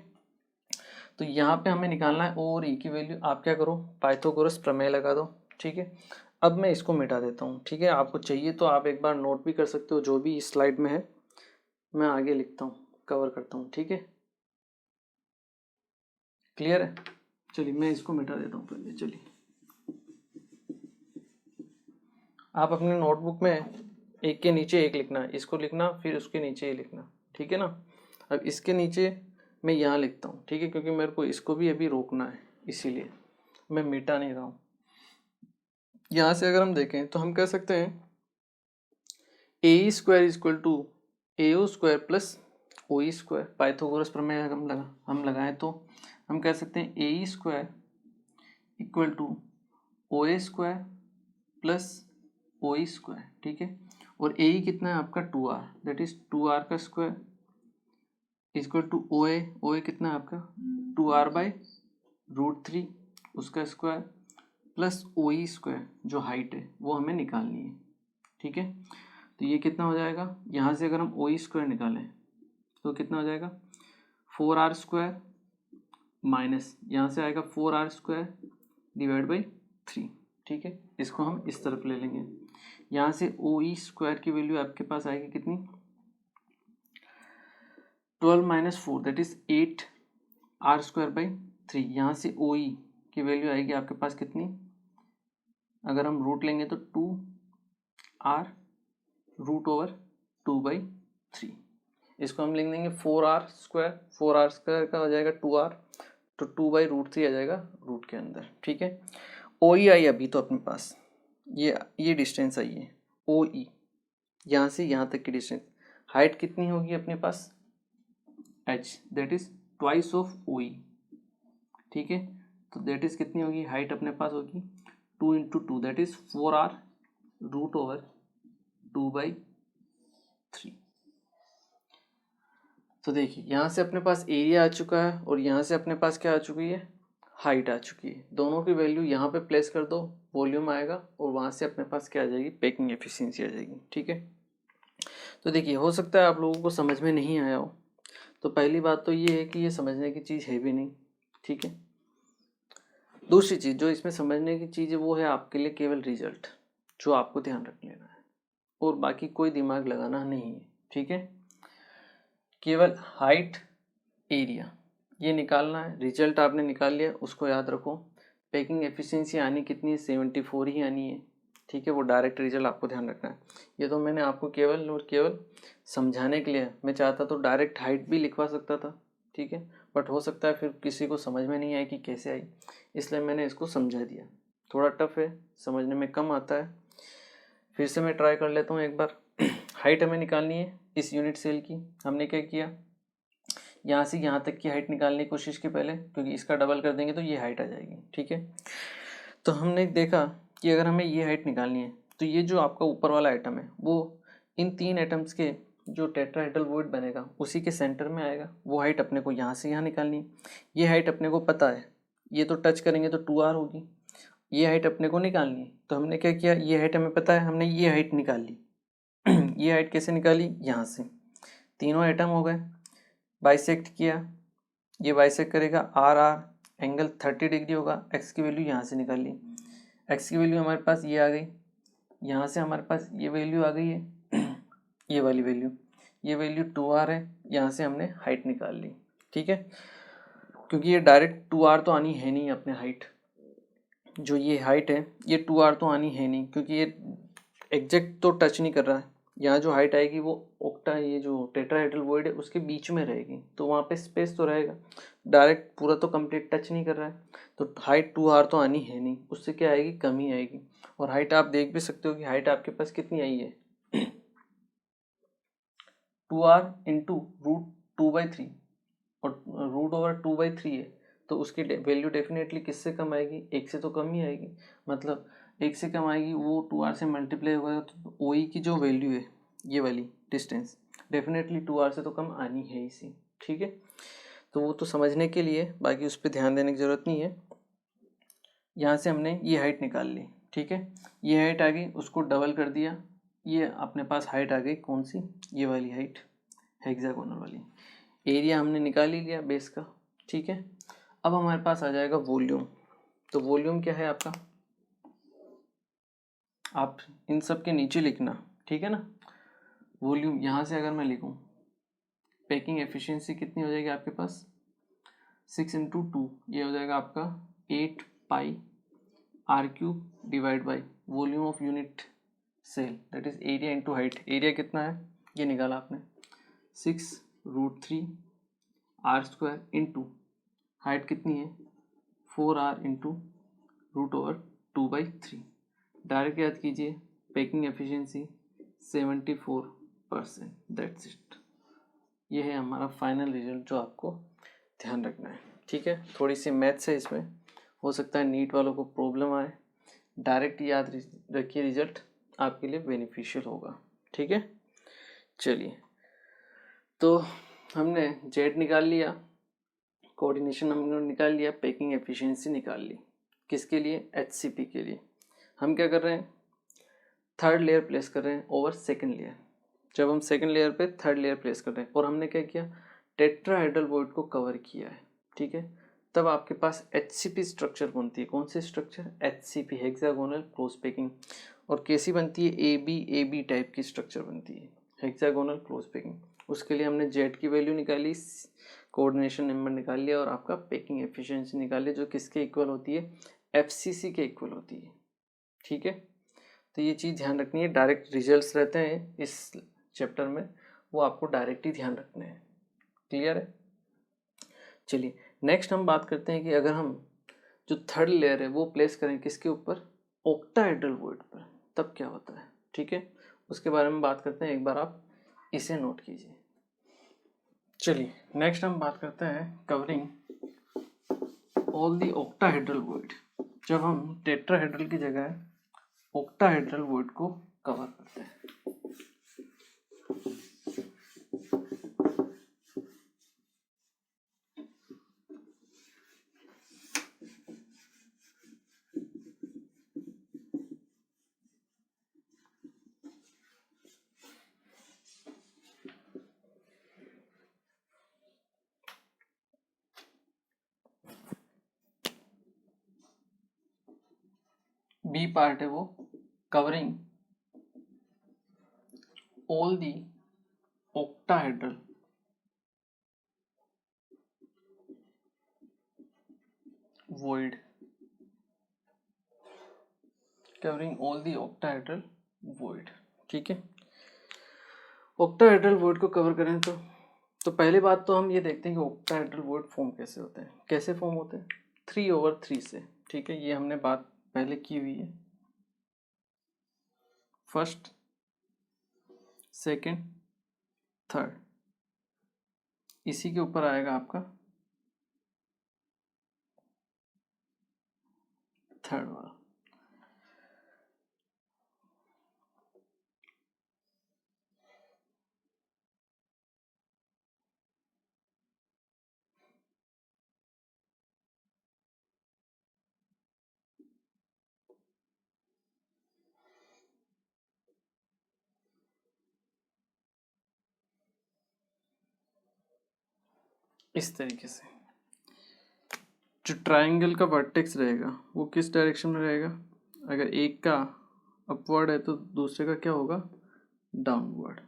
तो यहाँ पे हमें निकालना है ओ और ई की वैल्यू। आप क्या करो, पाइथागोरस प्रमेय लगा दो। ठीक है, अब मैं इसको मिटा देता हूँ। ठीक है, आपको चाहिए तो आप एक बार नोट भी कर सकते हो, जो भी इस स्लाइड में है मैं आगे लिखता हूँ, कवर करता हूँ। ठीक है, क्लियर है, चलिए मैं इसको मिटा देता हूँ पहले। चलिए आप अपने नोटबुक में एक के नीचे एक लिखना, इसको लिखना फिर उसके नीचे ही लिखना। ठीक है ना, अब इसके नीचे मैं यहाँ लिखता हूँ। ठीक है, क्योंकि मेरे को इसको भी अभी रोकना है, इसीलिए मैं मिटा नहीं रहा हूँ। यहाँ से अगर हम देखें तो हम कह सकते हैं a² = ao² + oe²। पाइथागोरस प्रमेय हम लगाएं तो हम कह सकते हैं ae² = oa² + oe²। ठीक है, और ae कितना है आपका 2r, दैट इज 2r का स्क्वायर = oa। oa कितना है आपका 2r/√3। √3 उसका स्क्वायर प्लस OE स्क्वायर जो हाइट है वो हमें निकालनी है, ठीक है। तो ये कितना हो जाएगा, यहाँ से अगर हम OE स्क्वायर निकालें तो कितना हो जाएगा 4R स्क्वायर माइनस यहाँ से आएगा 4R स्क्वायर डिवाइड बाई 3, ठीक है। इसको हम इस तरफ ले लेंगे। यहाँ से OE स्क्वायर की वैल्यू आपके पास आएगी कितनी 12 minus 4 that is 8R square by 3। यहाँ से OE की वैल्यू आएगी आपके पास कितनी, अगर हम रूट लेंगे तो 2R √2/3। इसको हम लिख देंगे 4R स्क्वायर का हो जाएगा 2R, तो 2/√3 आ जाएगा रूट के अंदर, ठीक है। OE आई अभी तो अपने पास ये डिस्टेंस आई है OE, यहाँ से यहाँ तक की डिस्टेंस। हाइट कितनी होगी अपने पास h that is twice of OE, ठीक है। तो दैट इज कितनी होगी हाइट अपने पास होगी 2 × 2 दैट इज 4R √2/3। तो देखिए यहाँ से अपने पास एरिया आ चुका है और यहाँ से अपने पास क्या आ चुकी है हाइट आ चुकी है। दोनों की वैल्यू यहाँ पे प्लेस कर दो, वॉल्यूम आएगा और वहाँ से अपने पास क्या आ जाएगी पैकिंग एफिशिएंसी आ जाएगी, ठीक है। तो देखिए हो सकता है आप लोगों को समझ में नहीं आया हो, तो पहली बात तो ये है कि ये समझने की चीज़ है भी नहीं, ठीक है। दूसरी चीज़ जो इसमें समझने की चीज़ है वो है आपके लिए केवल रिजल्ट, जो आपको ध्यान रख लेना है और बाकी कोई दिमाग लगाना नहीं है, ठीक है। केवल हाइट एरिया ये निकालना है। रिजल्ट आपने निकाल लिया, उसको याद रखो। पैकिंग एफिशिएंसी आनी कितनी है 74 ही आनी है, ठीक है। वो डायरेक्ट रिजल्ट आपको ध्यान रखना है। ये तो मैंने आपको केवल और केवल समझाने के लिए, मैं चाहता तो डायरेक्ट हाइट भी लिखवा सकता था, ठीक है, बट हो सकता है फिर किसी को समझ में नहीं आई कि कैसे आई, इसलिए मैंने इसको समझा दिया। थोड़ा टफ है, समझने में कम आता है। फिर से मैं ट्राई कर लेता हूँ एक बार। हाइट हमें निकालनी है इस यूनिट सेल की। हमने क्या किया, यहाँ से यहाँ तक की हाइट निकालने की कोशिश की पहले, क्योंकि इसका डबल कर देंगे तो ये हाइट आ जाएगी, ठीक है। तो हमने देखा कि अगर हमें ये हाइट निकालनी है तो ये जो आपका ऊपर वाला आइटम है वो इन 3 एटम्स के जो टेट्राहेड्रल वॉइड बनेगा उसी के सेंटर में आएगा। वो हाइट अपने को यहाँ से यहाँ निकालनी है। ये हाइट अपने को पता है, ये तो टच करेंगे तो 2R होगी। ये हाइट अपने को निकालनी है, तो हमने क्या किया, ये हाइट हमें पता है, हमने ये हाइट निकाल ली। ये हाइट कैसे निकाली, यहाँ से तीनों एटम हो गए, बाइसेक्ट किया, ये बाइसेक्ट करेगा RR, एंगल 30 डिग्री होगा। एक्स की वैल्यू यहाँ से निकाल ली, एक्स की वैल्यू हमारे पास ये आ गई, यहाँ से हमारे पास ये वैल्यू आ गई है ये वाली वैल्यू, ये वैल्यू 2R है, यहाँ से हमने हाइट निकाल ली, ठीक है। क्योंकि ये डायरेक्ट 2R तो आनी है नहीं अपने हाइट, जो ये हाइट है ये 2R तो आनी है नहीं, क्योंकि ये एग्जैक्ट तो टच नहीं कर रहा है। यहाँ जो हाइट आएगी वो ऑक्टा, ये जो टेट्राहेड्रल वॉइड है उसके बीच में रहेगी, तो वहाँ पे स्पेस तो रहेगा, डायरेक्ट पूरा तो कंप्लीट टच नहीं कर रहा है। तो हाइट 2R तो आनी है नहीं, उससे क्या आएगी, कमी आएगी। और हाइट आप देख भी सकते हो कि हाइट आपके पास कितनी आई है 2R इंटू √2/3 और √2/3 है, तो उसकी वैल्यू डेफिनेटली किससे कम आएगी, 1 से तो कम ही आएगी। मतलब 1 से कम आएगी, वो 2R से मल्टीप्लाई होगा, तो OE की जो वैल्यू है ये वाली डिस्टेंस डेफिनेटली 2R से तो कम आनी है इसी, ठीक है। तो वो तो समझने के लिए, बाकी उस पर ध्यान देने की ज़रूरत नहीं है। यहाँ से हमने ये हाइट निकाल ली, ठीक है। ये हाइट आ गई, उसको डबल कर दिया, ये अपने पास हाइट आ गई कौन सी, ये वाली हाइट हेक्सागोनल वाली। एरिया हमने निकाल ही लिया बेस का, ठीक है। अब हमारे पास आ जाएगा वॉल्यूम। तो वॉल्यूम क्या है आपका, आप इन सब के नीचे लिखना, ठीक है ना। वॉल्यूम यहाँ से अगर मैं लिखूँ, पैकिंग एफिशिएंसी कितनी हो जाएगी आपके पास 6 × 2, ये हो जाएगा आपका 8πr³ divide by volume of unit cell that is area into height. Area कितना है ये निकाला आपने 6√3R² इंटू हाइट कितनी है 4R इंटू √2/3। डायरेक्ट याद कीजिए, पैकिंग एफिशिएंसी 74%, दैट्स इट। ये है हमारा फाइनल रिजल्ट जो आपको ध्यान रखना है, ठीक है। थोड़ी सी मैथ्स है इसमें, हो सकता है नीट वालों को प्रॉब्लम आए। डायरेक्ट याद रखिए, रिजल्ट आपके लिए बेनिफिशियल होगा, ठीक है। चलिए, तो हमने जेड निकाल लिया, कोऑर्डिनेशन हमने निकाल लिया, पैकिंग एफिशिएंसी निकाल ली। किसके लिए? HCP के लिए। हम क्या कर रहे हैं? थर्ड लेयर प्लेस कर रहे हैं ओवर सेकंड लेयर। जब हम सेकंड लेयर पे थर्ड लेयर प्लेस कर रहे हैं और हमने क्या किया? टेट्राहेड्रल वॉइड को कवर किया है, ठीक है, तब आपके पास HCP स्ट्रक्चर बनती है। कौन सी structure? HCP, hexagonal close packing. और कैसी बनती है? AB टाइप की स्ट्रक्चर बनती है, हेक्सागोनल क्लोज पैकिंग। उसके लिए हमने जेड की वैल्यू निकाली, कोऑर्डिनेशन नंबर निकाल लिया और आपका पैकिंग एफिशिएंसी निकाल लिया, जो किसके इक्वल होती है? FCC के इक्वल होती है, ठीक है। तो ये चीज़ ध्यान रखनी है। डायरेक्ट रिजल्ट्स रहते हैं इस चैप्टर में, वो आपको डायरेक्ट ही ध्यान रखने हैं। क्लियर है? चलिए नेक्स्ट हम बात करते हैं कि अगर हम जो थर्ड लेयर है वो प्लेस करें किसके ऊपर? ऑक्टाहेड्रल वॉइड पर, तब क्या होता है, ठीक है, उसके बारे में बात करते हैं। एक बार आप इसे नोट कीजिए। चलिए नेक्स्ट हम बात करते हैं covering all the octahedral void. जब हम टेट्राहेड्रल की जगह ऑक्टाहेड्रल वॉइड को कवर करते हैं। बी पार्ट है वो covering all the octahedral void, covering all the octahedral void, ठीक है। ऑक्टाहेड्रल वॉइड को कवर करें तो पहली बात तो हम ये देखते हैं कि ऑक्टाहेड्रल वॉइड फॉर्म कैसे होते हैं। कैसे फॉर्म होते हैं? 3/3 से, ठीक है, ये हमने बात पहले की हुई है। फर्स्ट, सेकंड, थर्ड, इसी के ऊपर आएगा आपका थर्ड वाला। इस तरीके से जो ट्रायंगल का वर्टेक्स रहेगा वो किस डायरेक्शन में रहेगा? अगर एक का अपवर्ड है तो दूसरे का क्या होगा? डाउनवर्ड।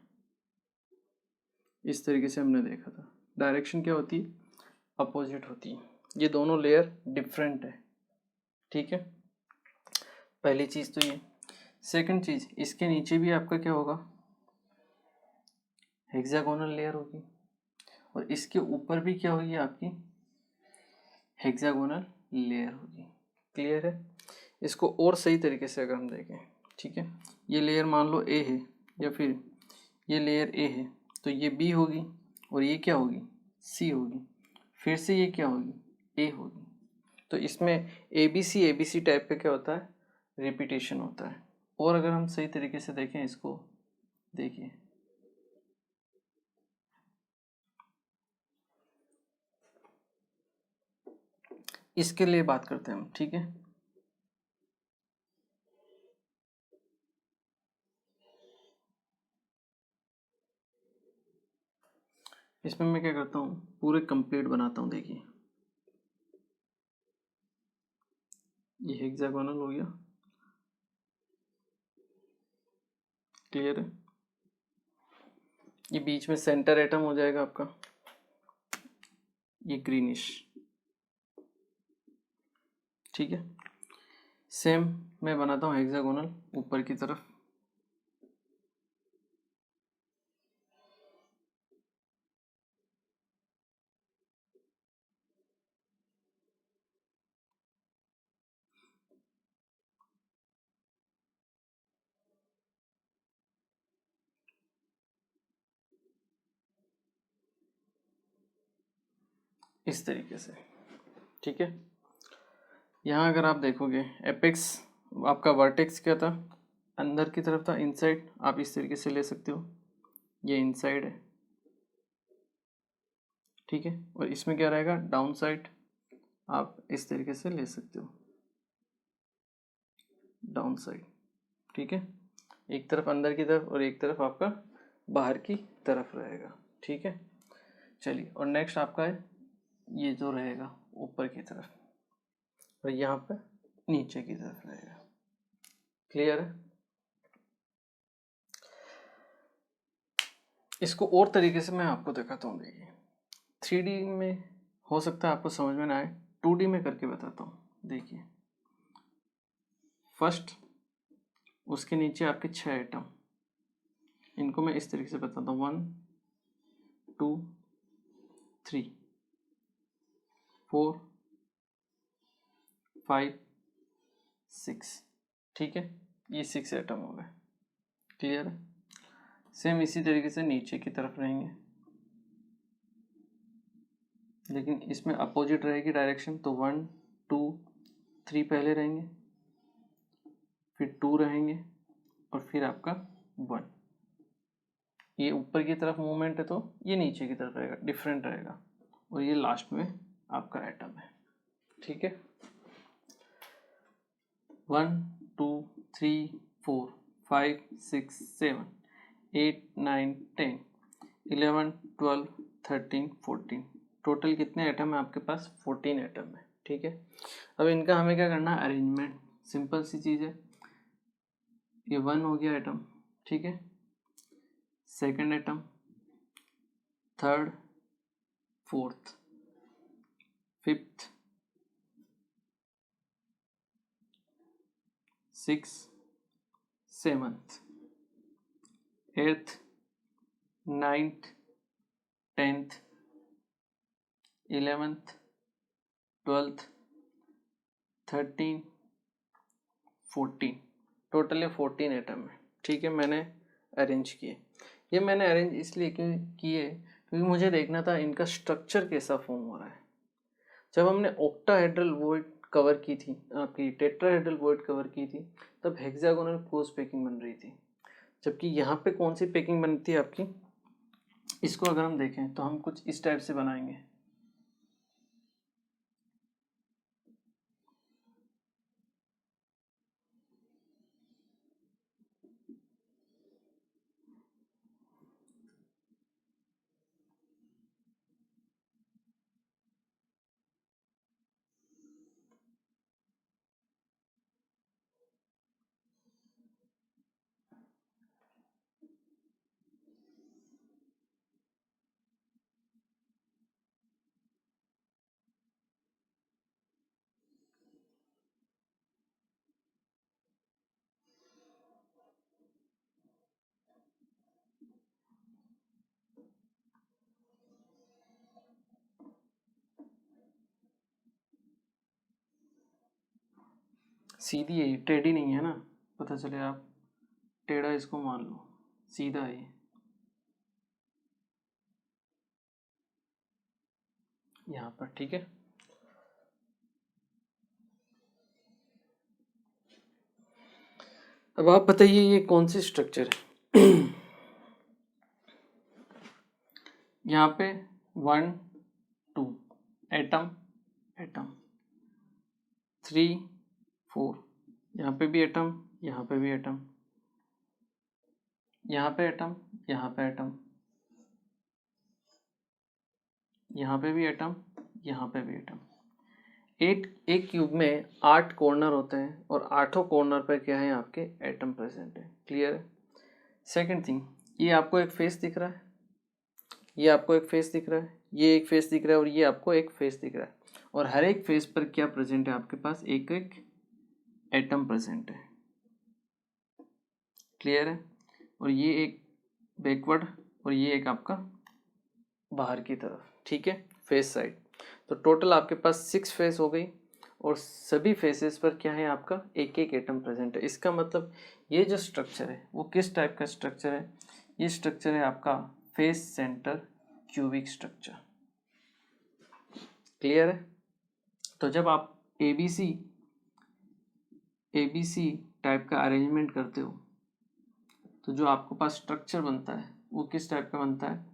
इस तरीके से हमने देखा था। डायरेक्शन क्या होती है? अपोजिट होती है। ये दोनों लेयर डिफरेंट है, ठीक है, पहली चीज़ तो ये। सेकंड चीज़, इसके नीचे भी आपका क्या होगा? हेक्सागोनल लेयर होगी और इसके ऊपर भी क्या होगी? आपकी हेक्सागोनल लेयर होगी। क्लियर है? इसको और सही तरीके से अगर हम देखें, ठीक है, ये लेयर मान लो ए है या फिर ये लेयर ए है, तो ये बी होगी और ये क्या होगी? सी होगी। फिर से ये क्या होगी? ए होगी। तो इसमें ABC टाइप का क्या होता है? रिपीटेशन होता है। और अगर हम सही तरीके से देखें इसको, देखिए इसके लिए बात करते हैं हम, ठीक है। इसमें मैं क्या करता हूँ? पूरे कंप्लीट बनाता हूँ। देखिए ये हेक्सागोनल हो गया, क्लियर है। ये बीच में सेंटर एटम हो जाएगा आपका, ये ग्रीनिश, ठीक है। सेम मैं बनाता हूँ हेक्सागोनल ऊपर की तरफ। इस तरीके से, ठीक है। यहाँ अगर आप देखोगे एपेक्स आपका वर्टेक्स क्या था? अंदर की तरफ था, इनसाइड। आप इस तरीके से ले सकते हो, ये इनसाइड है, ठीक है। और इसमें क्या रहेगा, डाउन साइड आप इस तरीके से ले सकते हो, डाउन साइड, ठीक है। एक तरफ अंदर की तरफ और एक तरफ आपका बाहर की तरफ रहेगा, ठीक है। चलिए, और नेक्स्ट आपका है ये जो रहेगा ऊपर की तरफ, और यहाँ पर नीचे की तरफ रहेगा। क्लियर है? इसको और तरीके से मैं आपको दिखाता हूँ। देखिए 3D में हो सकता है आपको समझ में ना आए, 2D में करके बताता हूँ। देखिए फर्स्ट उसके नीचे आपके 6 आइटम, इनको मैं इस तरीके से बताता हूँ, 1 2 3 4 5 6, ठीक है। ये 6 आइटम हो गए। क्लियर है? सेम इसी तरीके से नीचे की तरफ रहेंगे, लेकिन इसमें अपोजिट रहेगी डायरेक्शन। तो 1 2 3 पहले रहेंगे, फिर 2 रहेंगे, और फिर आपका 1। ये ऊपर की तरफ मूवमेंट है तो ये नीचे की तरफ रहेगा, डिफरेंट रहेगा। और ये लास्ट में आपका एटम है, ठीक है। 1 2 3 4 5 6 7 8 9 10 11 12 13 14, टोटल कितने एटम है आपके पास? 14 एटम है, ठीक है। अब इनका हमें क्या करना है? अरेंजमेंट। सिंपल सी चीज़ है। ये 1 हो गया एटम, ठीक है। Second atom, third, fourth, fifth, six, seventh, eighth, ninth, 10th, 11th, 12th, 13, 14, total ये 14 एटम है, ठीक है। मैंने अरेंज किए। ये मैंने अरेंज इसलिए क्यों किए, क्योंकि मुझे देखना था इनका स्ट्रक्चर कैसा फॉर्म हो रहा है। जब हमने ऑक्टाहेड्रल वॉइड कवर की थी, आपकी टेट्राहेड्रल वॉइड कवर की थी, तब हेक्सागोनल क्लोज पैकिंग बन रही थी। जबकि यहाँ पे कौन सी पैकिंग बनती है आपकी? इसको अगर हम देखें तो हम कुछ इस टाइप से बनाएंगे। सीधी है, टेढ़ी नहीं है ना, पता चले आप टेढ़ा इसको मान लो, सीधा है यहाँ पर, ठीक है। अब आप बताइए ये कौन सी स्ट्रक्चर है? यहाँ पे 1 2 एटम, एटम 3 4, यहाँ पे भी एटम, यहाँ पे भी एटम, यहाँ पे एटम, यहाँ पे एटम, यहाँ पे भी एटम, यहाँ पे भी एटम। एक क्यूब में 8 कॉर्नर होते हैं और 8 कॉर्नर पर क्या है? आपके एटम प्रेजेंट है। क्लियर है? सेकंड थिंग, ये आपको एक फेस दिख रहा है, ये आपको एक फेस दिख रहा है, ये एक फेस दिख रहा है, और ये आपको एक फेस दिख रहा है। और हर एक फेस पर क्या प्रेजेंट है आपके पास? एक एक एटम प्रेजेंट है। क्लियर है? और ये एक बैकवर्ड, और ये एक आपका बाहर की तरफ, ठीक है, फेस साइड। तो टोटल आपके पास 6 फेस हो गई, और सभी फेसेस पर क्या है? आपका एक एक एटम प्रेजेंट है। इसका मतलब ये जो स्ट्रक्चर है वो किस टाइप का स्ट्रक्चर है? ये स्ट्रक्चर है आपका face centre cubic structure. Clear है? तो जब आप एबीसी टाइप का अरेंजमेंट करते हो तो जो आपके पास स्ट्रक्चर बनता है वो किस टाइप का बनता है?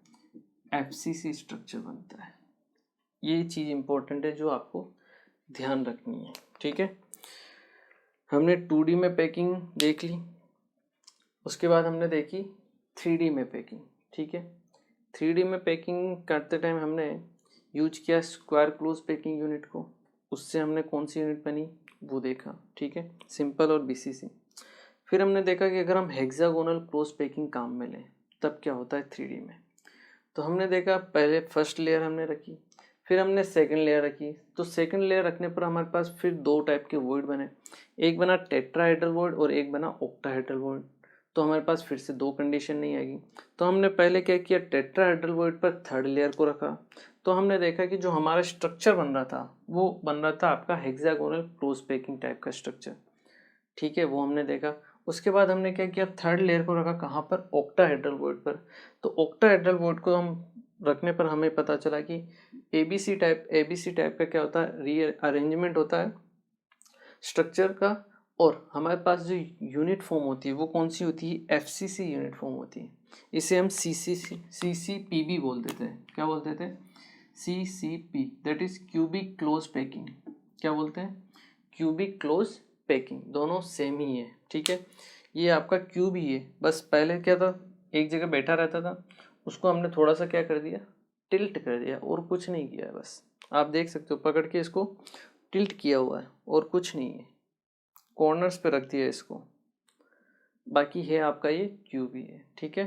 एफसीसी स्ट्रक्चर बनता है। ये चीज़ इम्पोर्टेंट है जो आपको ध्यान रखनी है, ठीक है। हमने 2D में पैकिंग देख ली, उसके बाद हमने देखी 3D में पैकिंग, ठीक है। 3D में पैकिंग करते टाइम हमने यूज किया स्क्वायर क्लोज पैकिंग यूनिट को, उससे हमने कौन सी यूनिट बनी वो देखा, ठीक है, सिंपल और BCC। फिर हमने देखा कि अगर हम हेक्सागोनल क्लोज पैकिंग काम में लें तब क्या होता है 3D में। तो हमने देखा पहले फर्स्ट लेयर हमने रखी, फिर हमने सेकंड लेयर रखी। तो सेकंड लेयर रखने पर हमारे पास फिर दो टाइप के वॉइड बने, एक बना टेट्राहेड्रल वॉइड और एक बना ऑक्टाहेड्रल वॉइड। तो हमारे पास फिर से दो कंडीशन नहीं आएगी। तो हमने पहले क्या किया, टेट्राहेड्रल वॉइड पर थर्ड लेयर को रखा। तो हमने देखा कि जो हमारा स्ट्रक्चर बन रहा था वो बन रहा था आपका हेक्सागोनल क्लोज पैकिंग टाइप का स्ट्रक्चर, ठीक है, वो हमने देखा। उसके बाद हमने क्या किया, थर्ड लेयर को रखा कहाँ पर, ऑक्टाहेड्रल वॉइड पर। तो ऑक्टाहेड्रल वॉइड को हम रखने पर हमें पता चला कि एबीसी टाइप का क्या होता है, रीअरेंजमेंट होता है स्ट्रक्चर का। और हमारे पास जो यूनिट फॉर्म होती है वो कौन सी होती है, FCC यूनिट फॉर्म होती है। इसे हम CCPB बोल देते हैं। क्या बोलते थे, CCP, that is cubic close packing. क्या बोलते हैं, क्यूबिक क्लोज पैकिंग, दोनों सेम ही है, ठीक है। ये आपका क्यूब ही है, बस पहले क्या था, एक जगह बैठा रहता था, उसको हमने थोड़ा सा क्या कर दिया, टिल्ट कर दिया, और कुछ नहीं किया है। बस आप देख सकते हो पकड़ के इसको टिल्ट किया हुआ है और कुछ नहीं है, कॉर्नर्स पे रख दिया इसको, बाकी है आपका ये क्यूब ही है, ठीक है।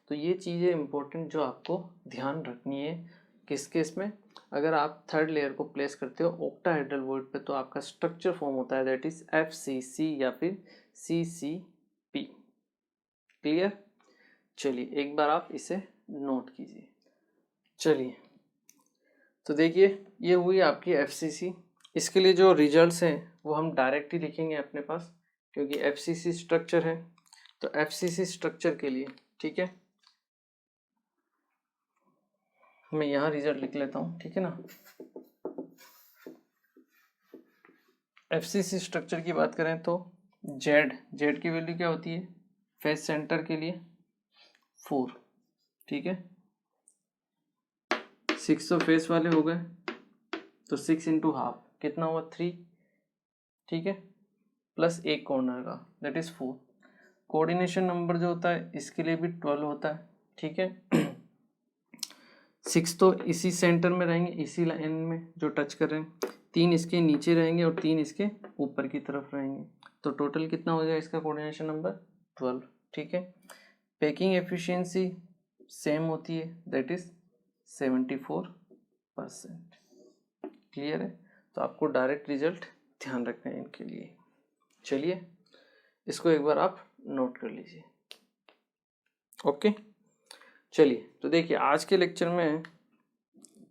तो ये चीज़ें इंपॉर्टेंट जो आपको ध्यान रखनी है किस केस में, अगर आप थर्ड लेयर को प्लेस करते हो ऑक्टाहेड्रल वॉइड पे तो आपका स्ट्रक्चर फॉर्म होता है दैट इज FCC या फिर CCP। क्लियर, चलिए एक बार आप इसे नोट कीजिए। चलिए तो देखिए ये हुई आपकी FCC। इसके लिए जो रिजल्ट्स हैं वो हम डायरेक्ट ही लिखेंगे अपने पास, क्योंकि FCC स्ट्रक्चर है। तो FCC स्ट्रक्चर के लिए, ठीक है, मैं यहाँ रिजल्ट लिख लेता हूँ, ठीक है ना। FCC स्ट्रक्चर की बात करें तो जेड की वैल्यू क्या होती है, फेस सेंटर के लिए 4, ठीक है। 6 तो फेस वाले हो गए, तो 6 इंटू हाफ कितना हुआ 3, ठीक है, प्लस एक कॉर्नर का दैट इज 4। कोऑर्डिनेशन नंबर जो होता है इसके लिए भी 12 होता है, ठीक है। 6 तो इसी सेंटर में रहेंगे, इसी लाइन में जो टच कर रहे हैं, 3 इसके नीचे रहेंगे और 3 इसके ऊपर की तरफ रहेंगे। तो टोटल कितना हो जाएगा इसका कोऑर्डिनेशन नंबर 12, ठीक है। पैकिंग एफिशिएंसी सेम होती है दैट इज 74%। क्लियर है, तो आपको डायरेक्ट रिजल्ट ध्यान रखना है इनके लिए। चलिए इसको एक बार आप नोट कर लीजिए, ओके। चलिए तो देखिए आज के लेक्चर में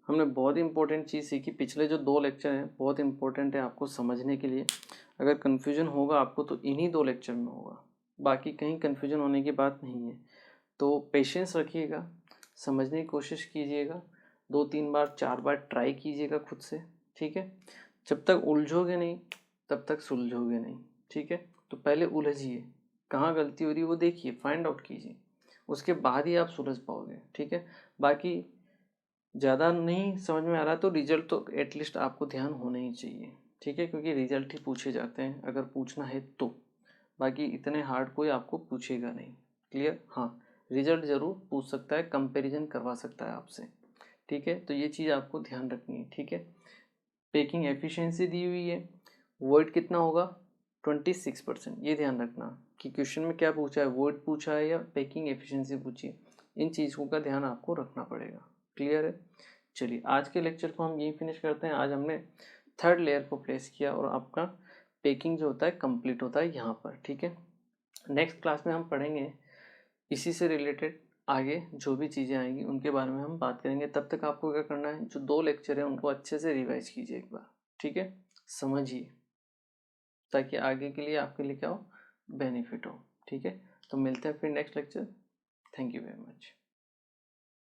हमने बहुत इंपॉर्टेंट चीज़ सीखी। पिछले जो 2 लेक्चर हैं बहुत इंपॉर्टेंट है आपको समझने के लिए। अगर कन्फ्यूजन होगा आपको तो इन्हीं 2 लेक्चर में होगा, बाकी कहीं कन्फ्यूजन होने की बात नहीं है। तो पेशेंस रखिएगा, समझने की कोशिश कीजिएगा, 2-3 बार 4 बार ट्राई कीजिएगा खुद से, ठीक है। जब तक उलझोगे नहीं तब तक सुलझोगे नहीं, ठीक है। तो पहले उलझिए, कहाँ गलती हो रही है वो देखिए, फाइंड आउट कीजिए, उसके बाद ही आप सुलझ पाओगे, ठीक है। बाकी ज़्यादा नहीं समझ में आ रहा तो रिजल्ट तो एटलीस्ट आपको ध्यान होना ही चाहिए, ठीक है, क्योंकि रिजल्ट ही पूछे जाते हैं अगर पूछना है तो, बाकी इतने हार्ड कोई आपको पूछेगा नहीं। क्लियर, हाँ रिजल्ट ज़रूर पूछ सकता है, कंपैरिजन करवा सकता है आपसे, ठीक है। तो ये चीज़ आपको ध्यान रखनी है, ठीक है। पैकिंग एफिशिएंसी दी हुई है, वॉइड कितना होगा 26%, ये ध्यान रखना कि क्वेश्चन में क्या पूछा है, वॉइड पूछा है या पैकिंग एफिशिएंसी पूछी है, इन चीज़ों का ध्यान आपको रखना पड़ेगा। क्लियर है, चलिए आज के लेक्चर को हम यही फिनिश करते हैं। आज हमने थर्ड लेयर को प्लेस किया और आपका पैकिंग जो होता है कंप्लीट होता है यहाँ पर, ठीक है। नेक्स्ट क्लास में हम पढ़ेंगे इसी से रिलेटेड आगे जो भी चीज़ें आएंगी उनके बारे में हम बात करेंगे। तब तक आपको क्या करना है, जो 2 लेक्चर हैं उनको अच्छे से रिवाइज कीजिए एक बार, ठीक है, समझिए, ताकि आगे के लिए आपके लिए क्या हो, बेनिफिट हो, ठीक है। तो मिलते हैं फिर next lecture. Thank you very much.